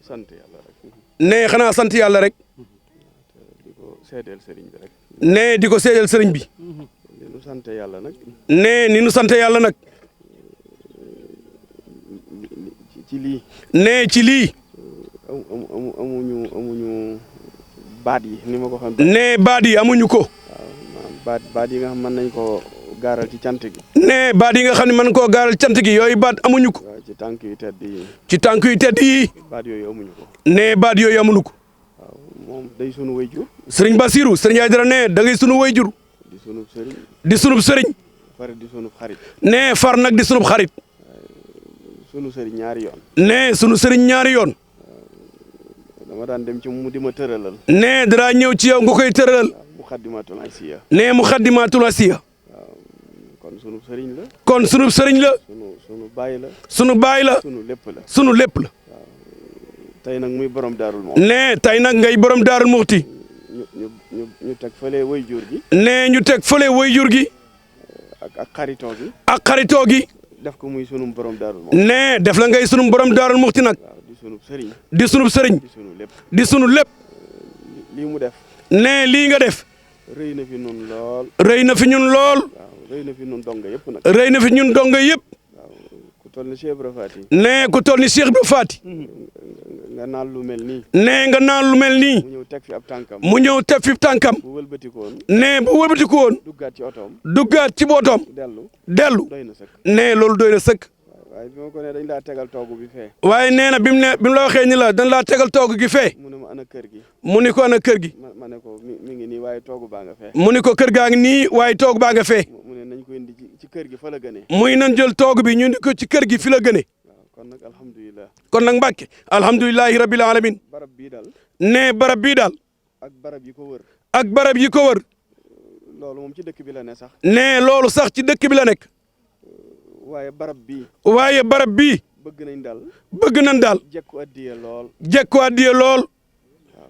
sant yàlla rek. nee xanaa sant yàlla rek. di ko seedeel sëriñ bi rek. nee di ko seedeel sëriñ bi. ni nu sant yàlla nag. nee ni nu sant yàlla nag. ci lii. nee ci lii. amuñu baat yi ni ma ko xam. nee baat yi amuñu ko. waaw baat yi nga xam mën nañ koo gaaral ci cant gi. nee baat yi nga xam ne mën koo gaaral cant gi yooyu baat amuñu ko. waaw ci tànk yu tedd yi. ci tànk yu tedd yi. baat yooyu amuñu ko. nee baat yooyu amuñu ko. waaw moom day sunu wayjur. sëriñ Basiru sëriñ Aydara nee da ngay sunu wayjur. di sunub sëriñ. di sunub sëriñ. far di sunub xarit. nee far nag di sunub xarit. sunu sëriñ ñaari yoon. nee sunu sëriñ ñaari yoon. dama daan dem ci mu di ma tëralal. nee dara ñëw ci yow nga koy tëralal. mu xaddimatul asiya. nee mu xaddimatul asiya. waaw kon sunu sëriñ la. kon sunu sëriñ la. sunu baay la. sunu baay la. sunu lépp la. sunu lépp la. waaw tey nag muy borom daarul moom. nee tey nag ngay borom daarul muxti. ñu teg fële way jur gi. nee ñu teg fële way jur gi. ak xaritoo gi. ak xaritoo gi. def ko muy sunu borom daarul moom. nee def la ngay sunu borom daarul muxti nag. waaw di sunu sëriñ. di sunu sëriñ. di sunu lépp. di sunu lépp. lii mu def. nee lii nga def. rëy na fi ñun lool. rëy na fi ñun lool. waaw rëy na fi ñun donga yëpp nag. rëy na fi ñun donga yëpp. waaw ku toll ni Cheikh Ibra Faty. nee ku toll ni Cheikh Ibra Faty. nga naan lu mel nii. nee nga naan lu mel nii. mu ñëw teg fi ab tànkam. mu ñëw teg fi tànkam. bu wëlbatikoon. nee bu wëlbatiku woon. duggaat ci otoom. duggaat ci bootoom. dellu. doy na sëkk. nee loolu doy na sëkk. waaye bi ma ko ne dañ laa tegal toogu bi fee. waaye nee na bi mu la waxee ni la dañ laa tegal toogu gi fee. mu ne ma ana kër gi. mu ni ko ana kër gi. ma ne ko mi ngi nii waaye toogu baa nga fee. mu ni ko kër gaa ngi nii waaye toogu baa nga fee. mu ne nañ ko indi ci kër gi fa la gënee. muy nan jël toogu bi ñu ni ko ci kër gi fi la gënee. waaw kon nag alhamdulilah. kon nag Mbàkke alhamdulilahi rabbil alamin. barab bii daal. nee barab bii daal. ak barab yi ko wër. ak barab yi ko wër. loolu moom ci dëkk bi la ne sax. nee loolu sax ci dëkk bi la nekk. waaye barab bii. waaye barab bii. bëgg nañ daal. bëgg nañ daal. jekku addiye lool. jekku addiye lool. waaw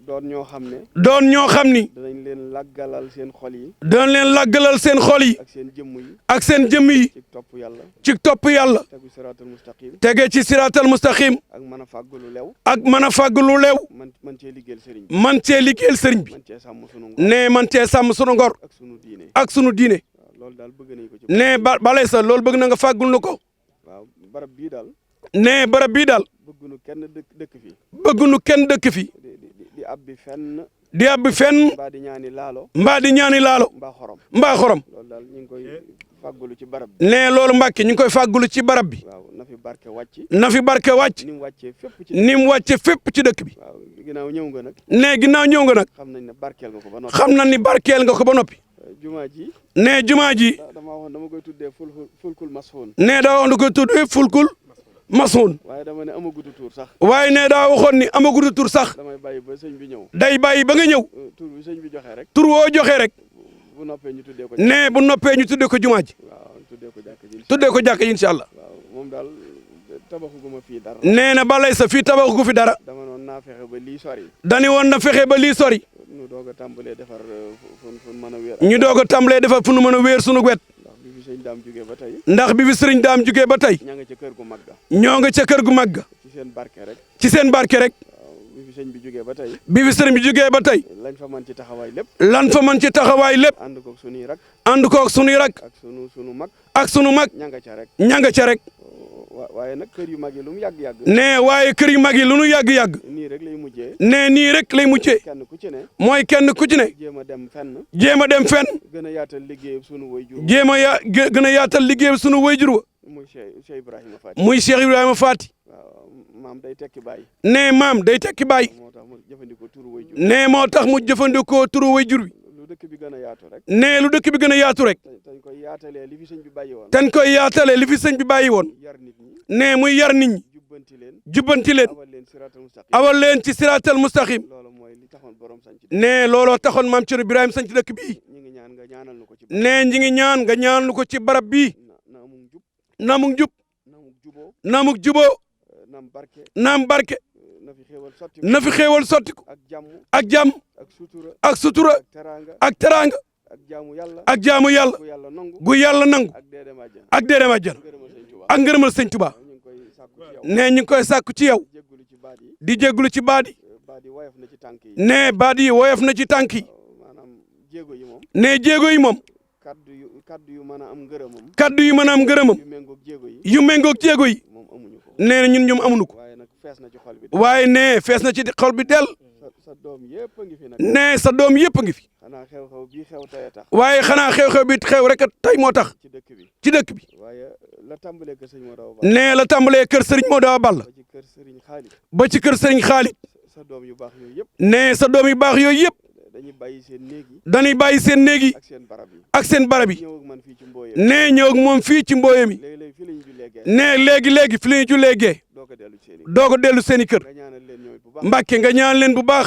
doon ñoo xam ne. doon ñoo xam ni. danañ leen laggalal seen xol yi. danañ leen laggalal seen xol yi. ak seen jëmm yi. ak seen jëmm yi. ci topp yàlla. ci topp yàlla. tegu siraatal mustaqim. tege ci siraatal mustaqim. ak mën a fàggu lu lew. ak mën a fàgg lu lew. man cee liggéeyal sëriñ bi. man cee liggéeyal sëriñ bi. man cee sàmm sunu ngor. nee man cee sàmm sunu ngor. ak sunu diine. ak sunu diine. loolu daal bëgg nañ ko ci. nee balay sa loolu bëgg na nga fàggul nu ko. waaw barab bii daal. nee barab bii daal. bëggunu kenn dëkk fi. bëggunu kenn dëkk fi. di abbi fenn. di abbi fenn. mbaa di ñaani laalo. mbaa di ñaani laalo. mbaa xorom. mbaa xorom. loolu daal ñu ngi koy fàggulu ci barab bi. nee loolu Mbàkke ñu ngi koy fàggulu ci barab bi. waaw na fi barke wàcc. na fi barke wàcc. ni mu wàccee fépp ci. ni mu wàcce fépp ci dëkk bi. waaw ginnaaw ñëw nga nag. nee ginnaaw ñëw nga nag. xam nañ ne barkeel nga ko ba noppi. xam na ni barkeel nga ko ba noppi. jumaa ji. nee jumaa ji. dama waxoon dama koy tuddee fulkul masxoon. nee daa wax da koy tuddee fulkul masxoon. waaye dama ne amagudu tur sax. waaye nee daa waxoon ni amagudu tur sax. damay bàyyi ba sëñ bi ñëw. day bàyyi ba nga ñëw. tur bi sëñ bi joxe rek. tur woo joxe rek. bu noppee ñu tuddee ko. nee bu noppee ñu tuddee ko jumaa ji. waaw tuddee ko jàkk ji. tuddee ko jàkk ji incha allah. waaw moom daal tabaxuguma fii dara. nee na balay sa fii tabaxugu fi dara. dama noon naa fexe ba lii sori. dani woon na fexe ba lii sori. ñu doog a tàmbalee defar fu mën a wéer. ñu doog a tàmbalee defar fu nu mën a wéer sunu wet. ndax bi fi sëñ daam jugee ba tey. ndax bi fi sëriñ daam jugee ba tey. ña nga ca kër gu mag ga. ñoo nga ca kër gu mag ga. ci seen barke rek. ci seen barke rek. waaw bi fi sëñ bi jugee ba tey. bi fi sëriñ bi jugee ba tey. lañ fa mën ci taxawaay lépp. lan fa mën ci taxawaay lépp. ànd koog sunuy rak. ànd koog sunuy rak. ak sunu mag. ak sunu mag. ña nga ca rek. ña nga ca rek. waaye nag kër yu mag yi lu mu yàgg-yàgg. nee waaye kër yu mag yi lu nu yàgg-yàgg. nii rek lay mujjee. nee nii rek lay mujjee. kenn ku ci ne. mooy kenn ku ci ne. jéem a dem fenn. jéem a dem fenn. gën a yaatal liggéeyam sunu wayjur. jéem a gën a yaatal liggéeyam sunu wayjur wa. muy Cheikh Ibrahima Faty. muy Cheikh Ibrahima Faty. waaw maam day tekki baay. nee maam day tekki baay. moo tax mu jëfandikoo turu wayjur. nee moo tax mu jëfandikoo turu wayjur wi. lu dëkk bi gën a yaatu rek. nee lu dëkk bi gën a yaatu rek. dañ koy yaatalee li fi sëñ bi bàyyi woon. dañ koy yaatalee li fi sëñ bi bàyyi woon. yar nit ñi. nee muy yar nit ñi. jubbanti leen. jubbanti leen. awal leen siraatal mustaqim. awal leen ci siraatal mustaqim. loolu mooy li taxoon borom sañ ci. nee looloo taxoon maam Cerno Birahim sañ ci dëkk bii. ñi ngi ñaan nga ñaanal nu ko ci. nee ñi ngi ñaan nga ñaan lu ko ci barab bii. na amug jub. namug jub. namug juboo. namug juboo. nam barke. naam barke. na fi xéewal sotti. na fi xéewal sottiku. ak jàmm. ak jàmm. ak sutura. ak sutura. ak teraanga. ak teraanga. ak jaamu yàlla. ak jaamu yàlla. gu yàlla nangu. gu yàlla nangu. ak dee dem àjjana. ak dee dem àjjana. ngërëmal sëñ Tuubaa. ak ngërëmal sëñ Tuubaa. ñu ngi koy sàkku ci yow. nee ñu ngi koy sàkku ci yow. jéggulu ci di jégalu ci baat yi baat yi woyof na ci tànk yi. ne baat yi woyof na ci tànk yi maanaam jéego yi moom. ne jéego yi moom kaddu yu mën a am ngërëmam. kaddu yu mën a am ngërëmam yu méngoog jéego yi. yu méngoog jéego yi moom amuñu ko. nee na ñun ñoom amuñu ko. waaye nag fees na ci xol bi. waaye ne fees na ci xol bi del. sa doom yëpp a ngi fi nag. ne sa doom yëpp a ngi fi. xanaa xew-xew bii xew tey tax. waaye xanaa xew-xew bi xew rek tey moo tax. ci dëkk bi ci dëkk bi. waaye la tàmbalee kër sëriñ Modou Awa Balla. ne la tàmbalee kër Serigne Modou Awa Balla. ba ci kër sëriñ Xaalit. ba ci kër Serigne Xaalit. sa doom yu baax yooyu yëpp. ne sa doom yu baax yooyu yëpp. dañuy bàyyi seen néeg yi. dañuy bàyyi seen néeg yi. ak seen barab yi. ak seen barab yi. ñëw ak man fii ci Mboye. ne ñëw ak moom fii ci Mboye mi. léegi-léegi fii la ñu jullee gee. ne léegi fi la ñu jullee gee. doo ko dellu seen i. doo ko dellu seen i kër. nga ñaanal leen ñoom it bu baax. Mbàkke nga ñaan leen bu baax.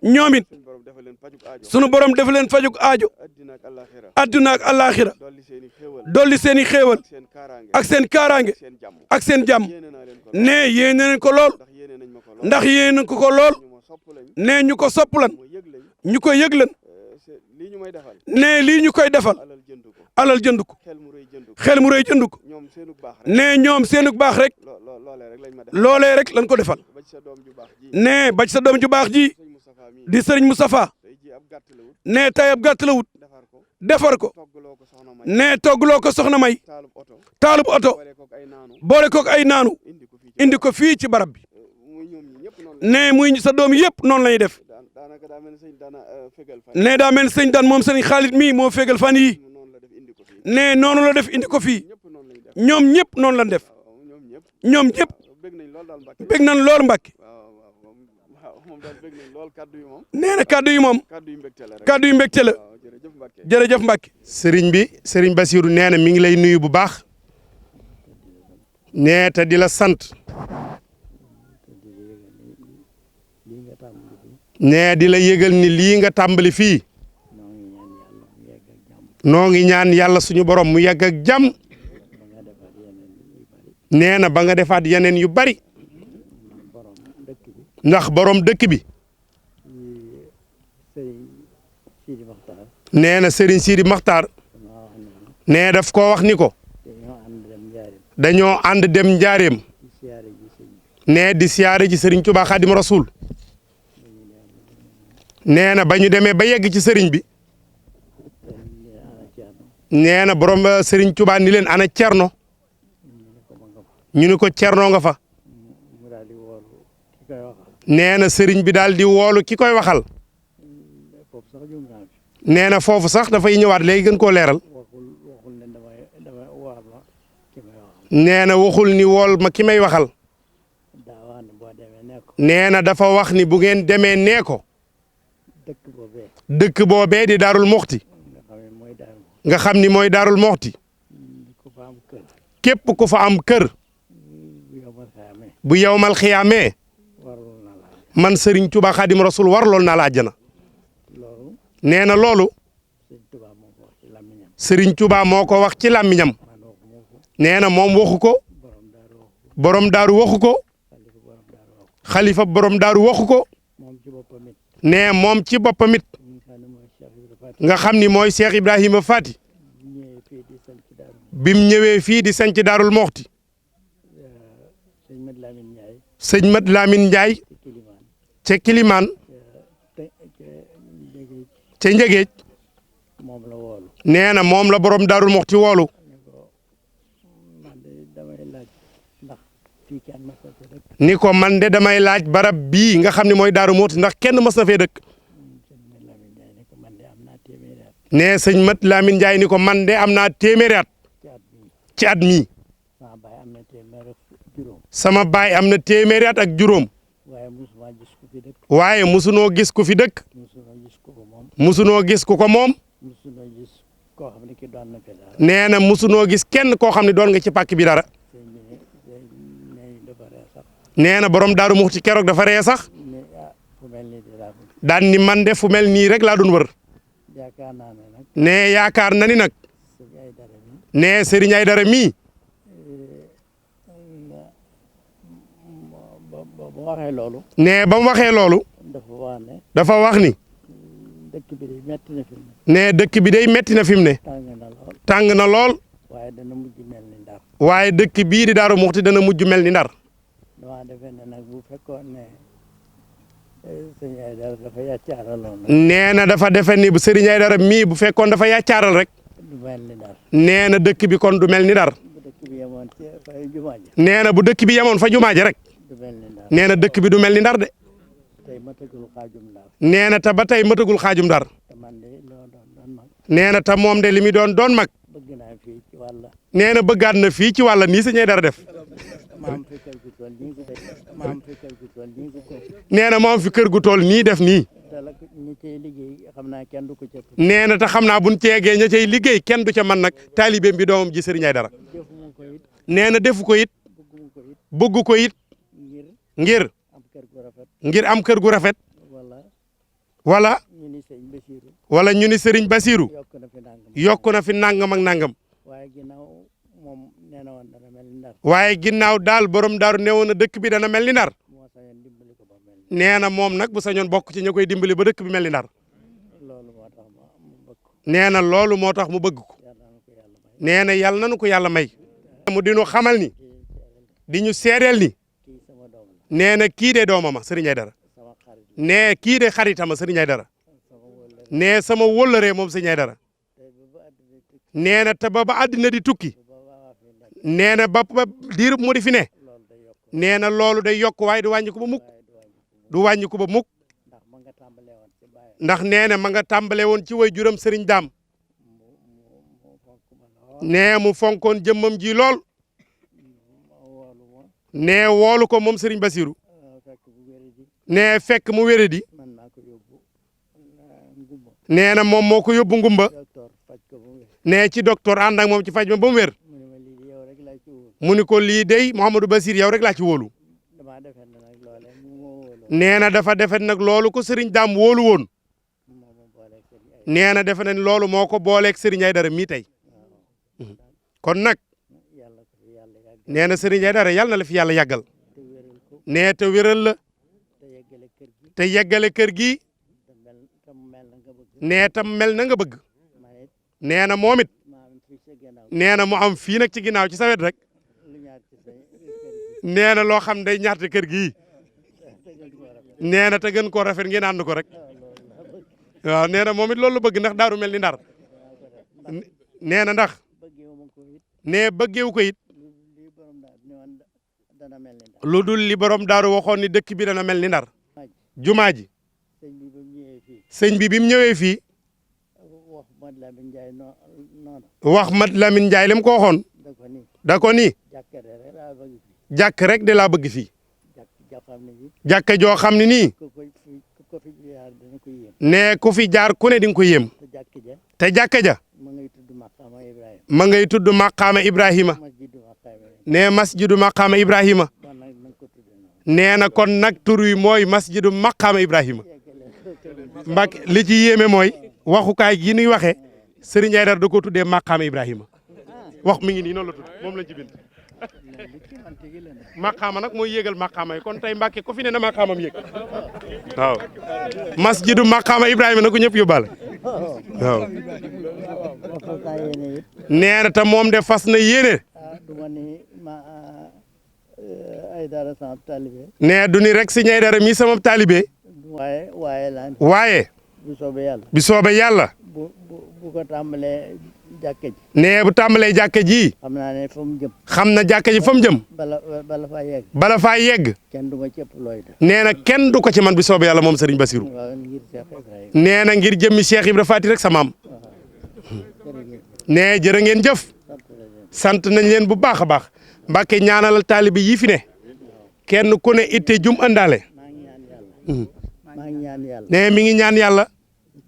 ñoom it suñu borom defal leen pajuk aajo. sunu borom def leen fajuk aajo. addina ak àllaaxira. adduna ak àllaaxira. dolli seen i xéewal. dolli seen i xéewal. ak seen kaaraange. ak seen kaaraange. seen jàmm. ak seen jàmm. yéene naa leen ko. ne yéene nañ ko lool. ndax yéene nañ ma ko lool. ndax yéene ko lool. ñu ma sopp lañ. ne ñu ko sopp lan. ma yëg lañ. ñu koy yëg lan. lii ñu may defal. ne lii ñu koy defal. alal jënd ko. alal jënd ko. xel mu rëy jënd ko. xel mu rëy jënd ko. ñoom seenu baax rek. ne ñoom seenu baax rek. loolee rek lañ ma defal. loolee rek lañ ko defal. ba ci sa doom ju baax ji. ne ba ci sa doom ju baax ji. sëñ Moustapha mii. di sëriñ Moustapha. tey ji ab gàtt la wut. ne tey ab gàtt la wut. defar ko. defar ko. toggaloo ko soxna May. ne toggloo ko soxna May. taalub oto. taalub oto. boole koog ay naanu. boole koog ay naanu. indi ko fii ci barab bi. muy ñoom ñi ñëpp noonu. ne muy sa doom yëpp noonu la ñuy def. daanaka daa mel ni sëñ daana fegal fan. ne daa mel ni sëñ daan moom sëñ Xaalit mii moo fegal fan yii. ne noonu la def indi ko fii. ñoom ñëpp noonu lañ def. ñoom ñëpp. bég nañ lool Mbàkke. nee na kaddu yi moom. kaddu yu mbégte la. jërëjëf Mbàkke. sëriñ bi sëriñ Basiru nee na mi ngi lay nuyu bu baax. nee te di la sant. nee di la yëgal ni lii nga tàmbali fii. noo ngi ñaan yàlla suñu borom mu yegg ak jàmm. nee na ba nga defaat yeneen yu bari. ndax borom dëkk bi. nee na Serigne Sidi Maxtaar. nee daf koo wax ni ko. dañoo ànd dem njaareem. nee di siyaare ji Serigne Touba Xadim Rasul. nee na ba ñu demee ba yegg ci Serigne bi. nee na borom Serigne Touba ni leen ana Cerno. ñu ni ko Cerno nga fa. nee na Serigne bi daal di woolu ki koy waxal. nee na foofu sax dafay ñëwaat léegi gën koo leeral. nee na waxul ni wool ma ki may waxal. nee na dafa wax ni bu ngeen demee nee ko. dëkk boobee di Daarul Moxti. nga xam ni mooy Daarul Moxti. képp ku fa am kër. bu yowmal xiyaamee. man Serigne Touba Xadim Rasul warlool naa la àjjana. nee na loolu. Serigne Touba moo ko wax ci làmmiñam. nee na moom waxu ko. borom daaru waxu ko. xalifa borom daaru waxu ko. nee moom ci boppam it. nga xam ni mooy Cheikh Ibrahima Fati. bim ñëwee fii di sanc Daarul Moxti. sëñ Mat Lamine Ndiaye. ca Kilimaan. ca Njëgeej. nee na moom la borom Daarul Moxti woolu. ni ko man de damay laaj barab bii nga xam ne mooy Daaru Moxti ndax kenn mës na fee dëkk. nee sëñ Mat Lamine Ndiaye ni ko man de am naa téeméeri at ci at mii. sama baay am na téeméeri at ak juróom. waaye musunoo gis ku fi dëkk. musunoo gis ku ko moom. nee na musunoo gis kenn koo xam ne doon nga ci pàkk bi dara. nee na borom Daaru Muxti keroog dafa ree sax. daan ni man de fu mel nii rek laa doon wër. nee yaakaar na ni nag. nee Serigne Aydara mii. nee ba mu waxee loolu. dafa wax ni. nee dëkk bi day metti na fi mu ne. tàng na lool. waaye dëkk bii di Daaru Muxti dana mujj mel ni Ndar. dama defe ne nag bu fekkoon ne sëñ Aydara dafa yàccaaraloon rek. nee na dafa defe ni bu Serigne Aydara mii bu fekkoon dafa yàccaaral rek. du mel ni Ndar. nee na dëkk bi kon du mel ni Ndar. bu dëkk bi yemoon ci fa jumaa ja. nee na bu dëkk bi yemoon fa jumaa ja rek. du mel ni Ndar. nee na dëkk bi du mel ni Ndar de. tey matagul xaajum Ndar. nee na te ba tey matagul xaajum Ndar. te man de loo doon mag. nee na te moom de li mu doon mag. bëgg naa fii ci wàll. nee na bëggaat na fii ci wàll nii sëñ Aydara def. maam fi kër gu toll nii ko maam fi kër gu toll nii ko. nee na moom fi kër gu toll nii def nii. te la ñi cay liggéey xam naa kenn du ko ca. nee na te xam naa buñ ceegee ña cay liggéey kenn du ca man nag taalibeem bi doomam ji Serigne Aydara. defuma ko it. nee na defu ko it. bëgguma ko it. bëgg ko it. ngir am kër gu rafet. ngir am kër gu rafet. wala. wala. ñu ni sëñ Basiru. wala ñu ni Serigne Basiru. yokk na fi nangam. yokku na fi nangam ak nangam. waaye ginnaaw moom nee na woon dana mel ni Ndar. waaye ginnaaw daal borom daaru newoon na dëkk bi dana mel ni Ndar. moo sañoon dimbali ko ba mel ni. nee na moom nag bu sañoon bokk ci ña koy dimbali ba dëkk bi mel ni Ndar. loolu moo tax mu bëgg ko. nee na loolu moo tax mu bëgg ko. nee na yàlla nanu ko yàlla may. mu dinu xamal ni. di ñu seedeel ni. kii sama doom la. nee na kii de doomama Serigne Aydara. sama xarit la. nee kii de xaritama Serigne Aydara. nee sama wóllëree moom Serigne Aydara. nee na te ba àddina di tukki. nee na ba diir mu di fi ne. nee na loolu day yokk waaye du wàññi ko ba mukk. du wàññi ko ba mukk. ndax nee na ma nga tàmbale woon ci way juram Serigne Daam. nee mu fonkoon jëmmam ji lool. nee woolu ko moom Serigne Basiru. nee fekk mu wéré di. nee na moom moo ko yóbbu ngumba. nee ci docteur ànd ak moom ci faj ma ba mu wér. mu ni ko lii dey Mouhamadou Basir yow rek laa ci wóolu. nee na dafa defet nag loolu ko Serigne Daam wóolu woon. nee na defe nañ loolu moo ko booleeg Serigne Aydara mii tey. kon nag nee na Serigne Aydara yàlla na la fi yàlla yàggal. nee te wéral la. te yeggale kër gi. nee tam mel na nga bëgg. nee na moom it. nee na mu am fii nag ci ginnaaw ci sawet rek. nee na loo xam day ñaarte kër gi. nee na te gën koo rafet ngeen ànd ko rek. waaw nee na moom it loolu bëgg ndax daaru mel ni Ndar. nee na ndax. nee bëggeewu ko it. lu dul li borom daaru waxoon ni dëkk bi dana mel ni Ndar. jumaa ji. sëñ bi mu ñëwee fii. wax mat Lamine Ndiaye li mu ko waxoon. da ko ni. jàkk rek de laa bëgg fii. jàkka joo xam ne nii. nee ku fi jaar ku ne di nga ko yéem. te jàkka ja. ma ngay tudd Maqaama Ibrahima. nee masjidu Maqaama Ibrahima. nee na kon nag tur wi mooy masjidu Maqaama Ibrahima. Mbàkke li ci yéeme mooy waxukaay gi nuy waxee Serigne Aydara da ko tuddee Maqaama Ibrahima wax mi ngi nii noonu la tudd moom lañ ci bind. Maqaama nag mooy yéegal Maqaama yi kon tey Mbàkke ko fi ne na Maqaamam yéeg waaw. masjidu Maqaama Ibrahima na ko ñëpp yóbbaale waaw. nee na te moom de fas na yéene. nee du ni rek Serigne Aydara mii sama taalibe. waaye. bi soobee yàlla. bu ko tàmbalee jàkka ji. nee bu tàmbalee jàkka ji. xam naa ne fa mu jëm. xam na jàkka ji fa mu jëm. bala faa yegg. bala faa yegg. kenn du ma ci ëpp looy def. nee na kenn du ko ci man bi soobee yàlla moom Serigne Bassirou. nee na ngir jëmmi Cheikh Ibra Faty rek sa maam. nee jërë ngeen jëf. sant nañ leen bu baax a baax. Mbàkke ñaanal taalibe yi fi ne. kenn ku ne itte jum àndaale. maa ngi ñaan yàlla. nee mi ngi ñaan yàlla.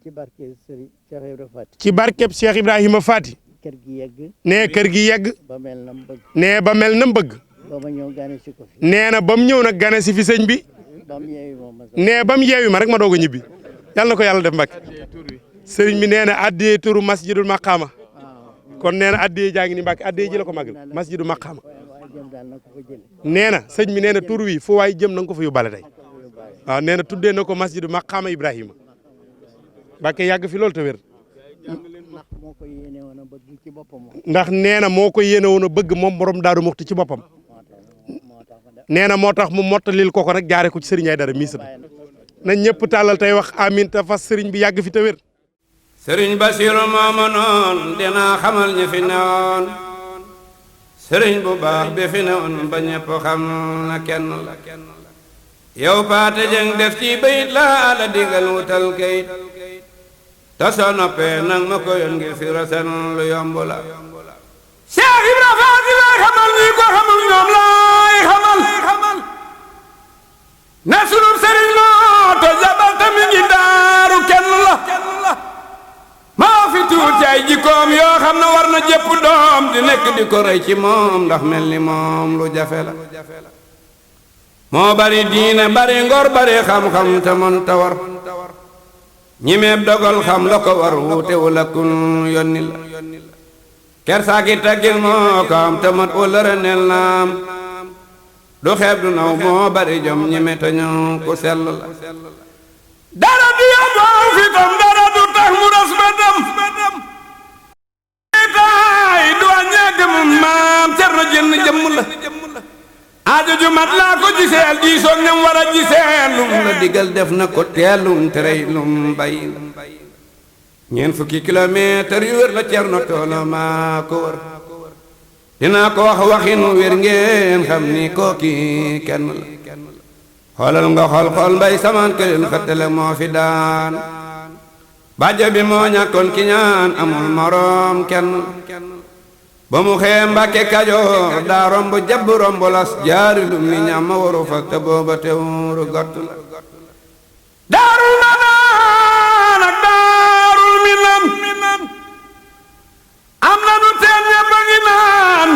ci barke Serigne Cheikh Ibrahima Faty. ci barkeb Cheikh Ibrahima Faty. kër gi yegg. nee kër gi yegg. ba mel na mu bëgg. nee ba mel na mu bëgg. ba ma ñëw gane si ko fi. nee na ba mu ñëw nag gane si fi sëñ bi. ba mu yeewi moom ma. nee ba mu yeewi ma rek ma doog a ñibbi. yàlla na ko yàlla def Mbàkke. sëriñ bi nee na addiyee turu masjidul Maqaama. kon nee na addiyee jaa ngi ni Mbàkke addiyee ji la ko magal masjidul Maqaama. nee na sëñ bi nee na tur wi fu waay jëm na nga ko fa yóbbaale tey. waaw nee na tuddee na ko masjidu Maqaama Ibrahima. Mbàkke yàgg fi loolu te wér. ndax nee na moo ko yéene woon a bëgg moom borom Daaru Muxti ci boppam. nee na moo tax mu mottalil ko nag jaare ko ci Serigne Aïdara mii sa na ñëpp tàllal tey wax amin te fas Serigne bi yàgg fi te wér. Serigne Bassirou moomu noon dinaa xamal ñi fi newoon Serigne bu baax bi fi newoon ba ñëpp xam na kenn la yow Paate Jeng def ci bayit la la digal wutal kayit te soo noppee nag ma ko yoon ngir fi rasen lu yomb la Cheikh Ibra Faati lay xamal ñi ko xamul ñoom lay xamal ne sunu sëriñ loo to jabal ta mi ngi daaru kenn la maa fi tuut ci ay jikkoom yoo xam ne war na jëpp doom di nekk di ko rey ci moom ndax mel ni moom lu jafe la moo bari diine bari ngor bari xam-xam te mën ta war ñi meeb dogal xam la ko war wuute wala kun yonni la kersaaki taggil moo ko am te mat wala renel naam du xeeb du naw moo bari jom ñi me tañu ku sell la dara du yóbboo fitam dara du tax mu ras bedam taay du wàññeek mu maam cer na jënn jëmm la aajo ju mat laa ko giseel diisoog ñam war a giseel lum la digal def na ko teelum terey lum bay ñeent fukki kilomètre yu wér la Cerno Toolo maa ko wër dinaa ko wax waxin wér ngeen xam ni kooki kenn la xoolal nga xool mbay samaan këleen xëttale moo fi daan bàjjo bi moo ñàkkoon ki ñaan amul moroom kenn ba mu xee Mbàkke Kajoor daa romb jabb romb las jaari lum ni ñam ma waru fa te booba teewuru gott la daarul manaan ak daarul minan am na nu teen ñëpp a ngi naan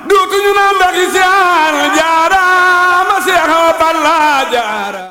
duutuñu naan ndaxi siyaan jaaraama Seex Awa Balla